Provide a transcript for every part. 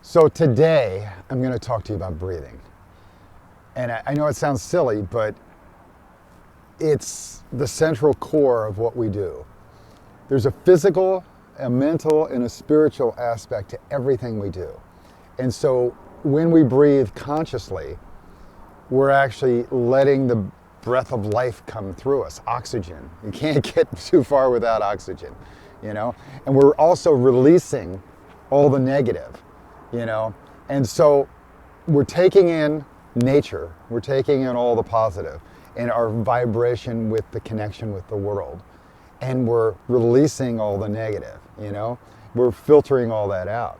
So today I'm going to talk to you about breathing. And I know it sounds silly, but it's the central core of what we do. There's a physical, a mental, and a spiritual aspect to everything we do. And so when we breathe consciously, we're actually letting the breath of life come through us, oxygen. You can't get too far without oxygen, you know? And we're also releasing all the negative, you know? And so we're taking in nature, we're taking in all the positive and our vibration with the connection with the world. And we're releasing all the negative, you know? We're filtering all that out.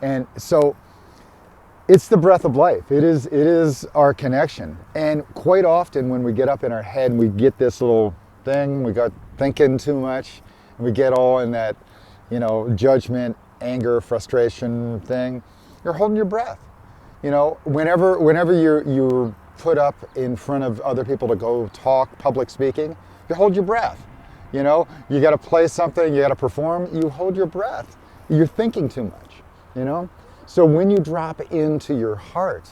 And so it's the breath of life. It is our connection. And quite often when we get up in our head and we get this little thing, we got thinking too much, and we get all in that, you know, judgment, anger, frustration thing, you're holding your breath. You know, whenever you're put up in front of other people to go talk, public speaking, you hold your breath. You know, you got to play something, you got to perform, you hold your breath. You're thinking too much, you know? So when you drop into your heart,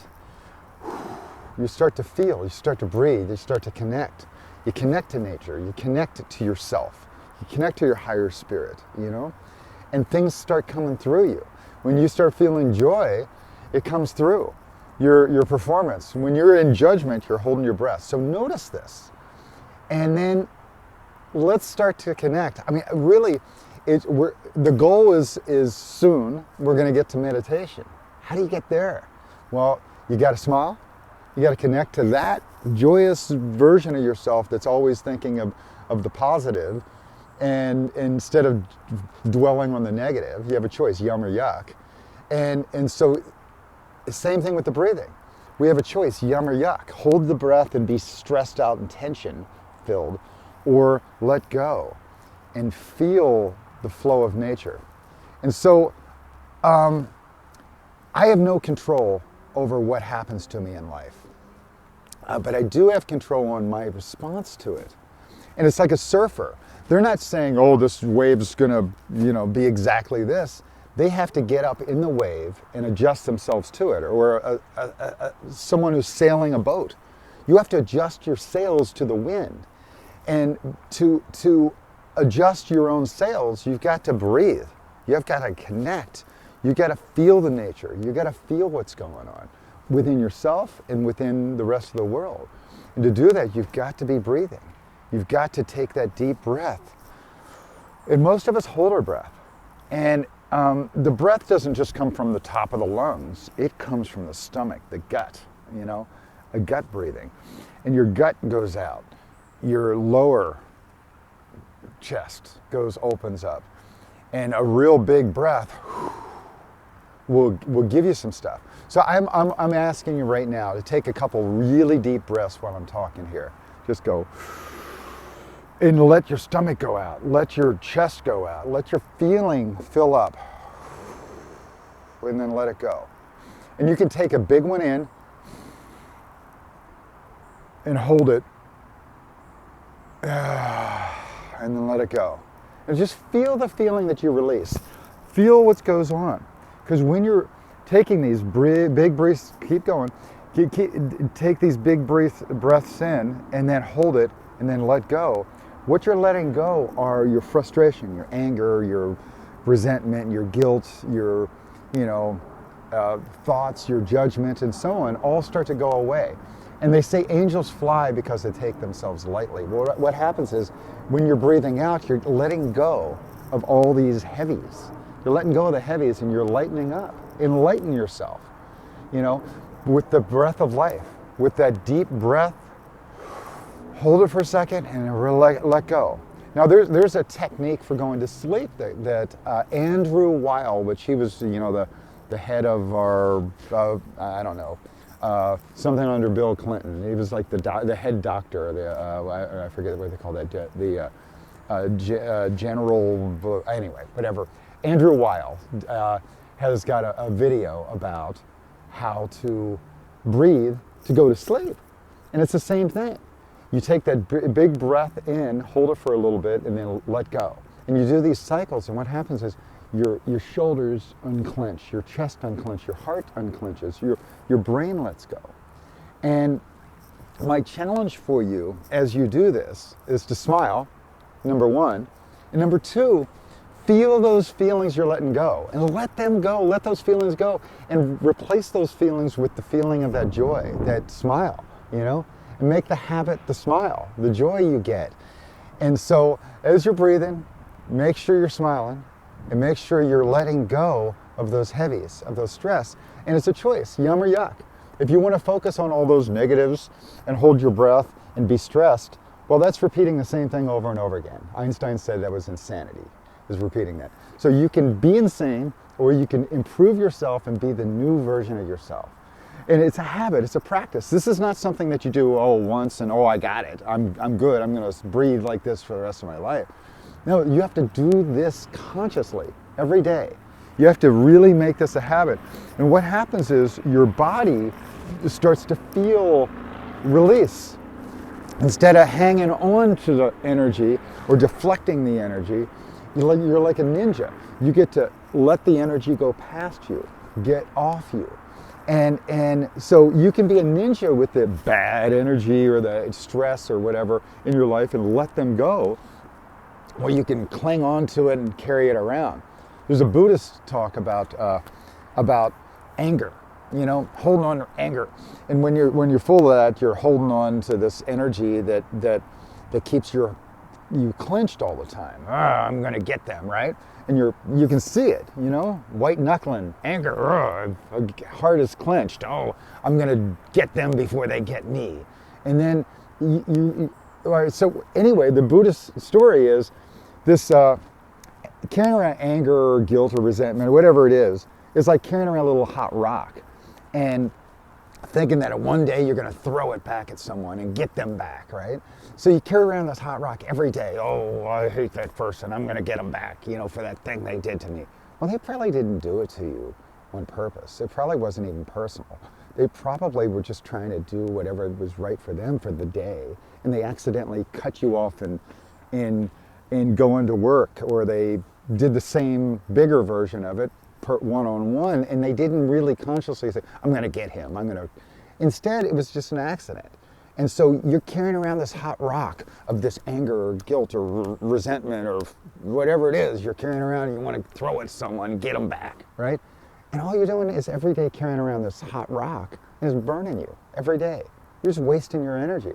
you start to feel, you start to breathe, you start to connect. You connect to nature, you connect to yourself, you connect to your higher spirit, you know? And things start coming through you. When you start feeling joy, it comes through your performance. When you're in judgment, you're holding your breath. So notice this. And then let's start to connect. I mean, really, the goal is soon we're going to get to meditation. How do you get there? Well, you got to smile. You got to connect to that joyous version of yourself that's always thinking of the positive, and instead of dwelling on the negative, you have a choice, yum or yuck. And so same thing with the breathing. We have a choice, yum or yuck. Hold the breath and be stressed out and tension filled, or let go and feel the flow of nature. And so I have no control over what happens to me in life, but I do have control on my response to it. And it's like a surfer. They're not saying, oh, this wave's gonna, you know, be exactly this. They have to get up in the wave and adjust themselves to it. Or someone who's sailing a boat. You have to adjust your sails to the wind. And to adjust your own sails, you've got to breathe. You've got to connect. You've got to feel the nature. You've got to feel what's going on within yourself and within the rest of the world. And to do that, you've got to be breathing. You've got to take that deep breath. And most of us hold our breath. And the breath doesn't just come from the top of the lungs. It comes from the stomach, the gut, you know, a gut breathing. And your gut goes out. Your lower chest opens up, and a real big breath will give you some stuff. So I'm asking you right now to take a couple really deep breaths while I'm talking here. Just go, and let your stomach go out, let your chest go out, let your feeling fill up, and then let it go. And you can take a big one in and hold it, and then let it go. And just feel the feeling that you release. Feel what goes on. Because when you're taking these big breaths, keep going, take these big breaths in, and then hold it, and then let go. What you're letting go are your frustration, your anger, your resentment, your guilt, your, you know, thoughts, your judgment, and so on, all start to go away. And they say angels fly because they take themselves lightly. Well, what happens is when you're breathing out, you're letting go of all these heavies. You're letting go of the heavies and you're lightening up. Enlighten yourself, you know, with the breath of life, with that deep breath. Hold it for a second and let go. Now there's a technique for going to sleep that Andrew Weil, which he was, you know, the head of our, I don't know, something under Bill Clinton. He was like the head doctor. I forget what they call that. The general. Anyway, whatever. Andrew Weil has got a video about how to breathe to go to sleep, and it's the same thing. You take that big breath in, hold it for a little bit, and then let go. And you do these cycles, and what happens is your shoulders unclench, your chest unclench, your heart unclenches, your brain lets go. And my challenge for you as you do this is to smile, number one. And number two, feel those feelings you're letting go and let them go, let those feelings go, and replace those feelings with the feeling of that joy, that smile, and make the habit the smile, the joy you get. And so as you're breathing, make sure you're smiling and make sure you're letting go of those heavies, of those stress. And it's a choice, yum or yuck. If you want to focus on all those negatives and hold your breath and be stressed, well, that's repeating the same thing over and over again. Einstein said that was insanity, is repeating that. So you can be insane, or you can improve yourself and be the new version of yourself. And it's a habit, it's a practice. This is not something that you do, once and, I got it. I'm good, I'm going to breathe like this for the rest of my life. No, you have to do this consciously every day. You have to really make this a habit. And what happens is your body starts to feel release. Instead of hanging on to the energy or deflecting the energy, you're like a ninja. You get to let the energy go past you, get off you. And so you can be a ninja with the bad energy or the stress or whatever in your life and let them go, or you can cling on to it and carry it around. There's a Buddhist talk about anger, holding on to anger. And when you're full of that, you're holding on to this energy that keeps you clenched all the time. I'm going to get them, right? And you can see it, white knuckling, anger, heart is clenched. I'm going to get them before they get me. And then all right, so anyway, the Buddhist story is this carrying around anger or guilt or resentment or whatever it is like carrying around a little hot rock and thinking that one day you're going to throw it back at someone and get them back, right? So you carry around this hot rock every day. I hate that person. I'm going to get them back, for that thing they did to me. Well, they probably didn't do it to you on purpose. It probably wasn't even personal. They probably were just trying to do whatever was right for them for the day, and they accidentally cut you off in going to work, or they did the same bigger version of it one-on-one, and they didn't really consciously say, I'm going to get him. Instead, it was just an accident. And so you're carrying around this hot rock of this anger or guilt or resentment or whatever it is you're carrying around, and you want to throw at someone and get them back, right? And all you're doing is every day carrying around this hot rock, and it's burning you every day. You're just wasting your energy.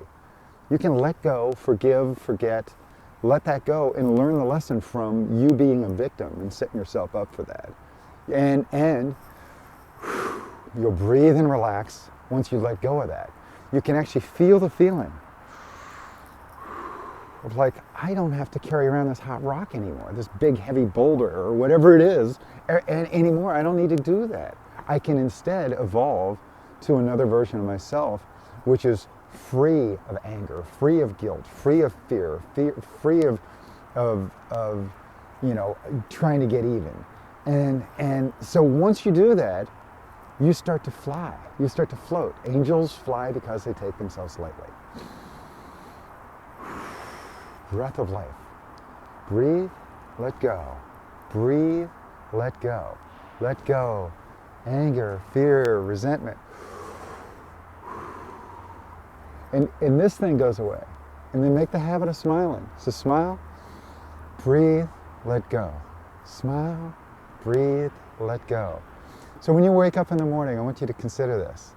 You can let go, forgive, forget, let that go, and learn the lesson from you being a victim and setting yourself up for that. And you'll breathe and relax once you let go of that. You can actually feel the feeling of like, I don't have to carry around this hot rock anymore, this big heavy boulder or whatever it is anymore. I don't need to do that. I can instead evolve to another version of myself, which is free of anger, free of guilt, free of fear, free of trying to get even. And so once you do that, you start to fly. You start to float. Angels fly because they take themselves lightly. Breath of life. Breathe, let go. Breathe, let go. Let go. Anger, fear, resentment. And this thing goes away. And then make the habit of smiling. So smile, breathe, let go. Smile, breathe, let go. So when you wake up in the morning, I want you to consider this.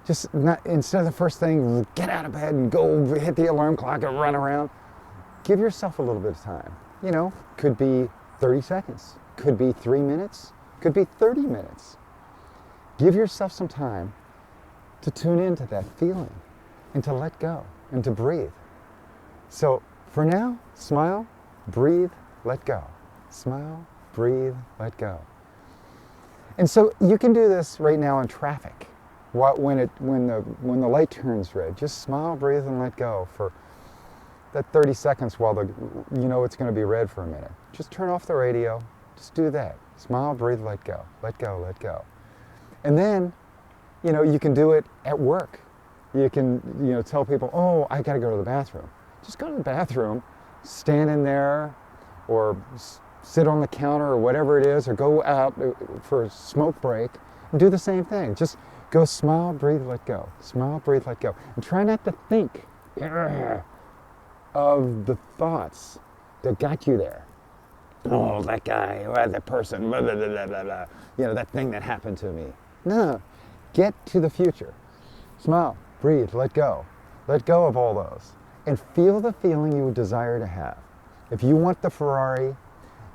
Just not, instead of the first thing, get out of bed and go hit the alarm clock and run around. Give yourself a little bit of time. Could be 30 seconds, could be 3 minutes, could be 30 minutes. Give yourself some time to tune into that feeling and to let go and to breathe. So for now, smile, breathe, let go. Smile, breathe, let go. And so you can do this right now in traffic. When the light turns red, just smile, breathe, and let go for that 30 seconds while it's going to be red for a minute. Just turn off the radio. Just do that. Smile, breathe, let go. Let go, let go. And then, you can do it at work. You can, tell people, I got to go to the bathroom. Just go to the bathroom, stand in there, or sit on the counter or whatever it is, or go out for a smoke break and do the same thing. Just go smile, breathe, let go. Smile, breathe, let go. And try not to think of the thoughts that got you there. Oh, that guy, or that person, blah, blah, blah, blah, blah. You know, that thing that happened to me. No, get to the future. Smile, breathe, let go. Let go of all those. And feel the feeling you desire to have. If you want the Ferrari,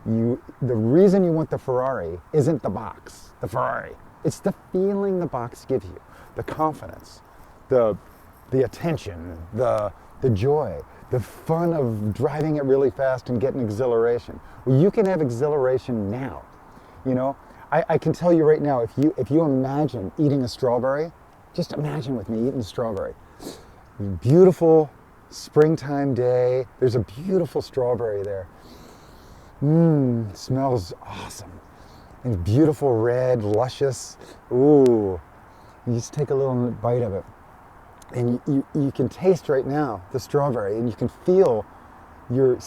the reason you want the Ferrari isn't the box, the Ferrari. It's the feeling the box gives you, the confidence, the attention, the joy, the fun of driving it really fast and getting exhilaration. Well, you can have exhilaration now. You know, I can tell you right now, if you imagine eating a strawberry, just imagine with me eating a strawberry. Beautiful springtime day. There's a beautiful strawberry there. Smells awesome. And beautiful red, luscious. Ooh. You just take a little bite of it. And you can taste right now the strawberry, and you can feel your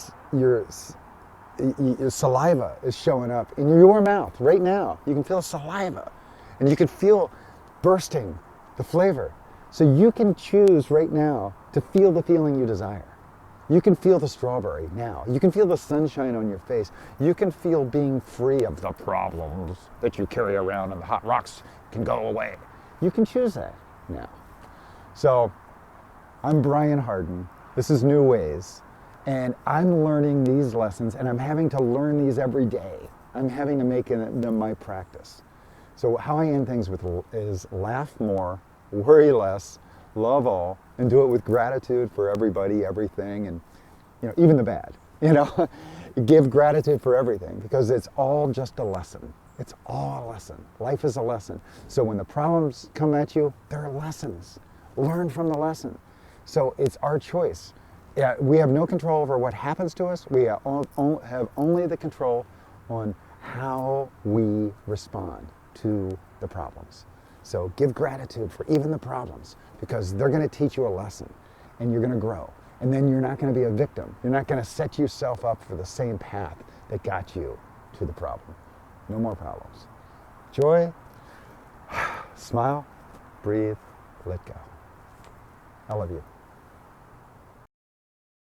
saliva is showing up in your mouth right now. You can feel saliva, and you can feel bursting the flavor. So you can choose right now to feel the feeling you desire. You can feel the strawberry now. You can feel the sunshine on your face. You can feel being free of the problems that you carry around, and the hot rocks can go away. You can choose that now. So I'm Brian Hardin. This is Knewways. And I'm learning these lessons, and I'm having to learn these every day. I'm having to make them my practice. So how I end things with is laugh more, worry less, love all, and do it with gratitude for everybody, everything, and even the bad. Give gratitude for everything, because it's all just a lesson. It's all a lesson. Life is a lesson. So when the problems come at you, they're lessons. Learn from the lesson. So it's our choice. We have no control over what happens to us. We have only the control on how we respond to the problems. So give gratitude for even the problems, because they're going to teach you a lesson, and you're going to grow. And then you're not going to be a victim. You're not going to set yourself up for the same path that got you to the problem. No more problems. Joy, smile, breathe, let go. I love you.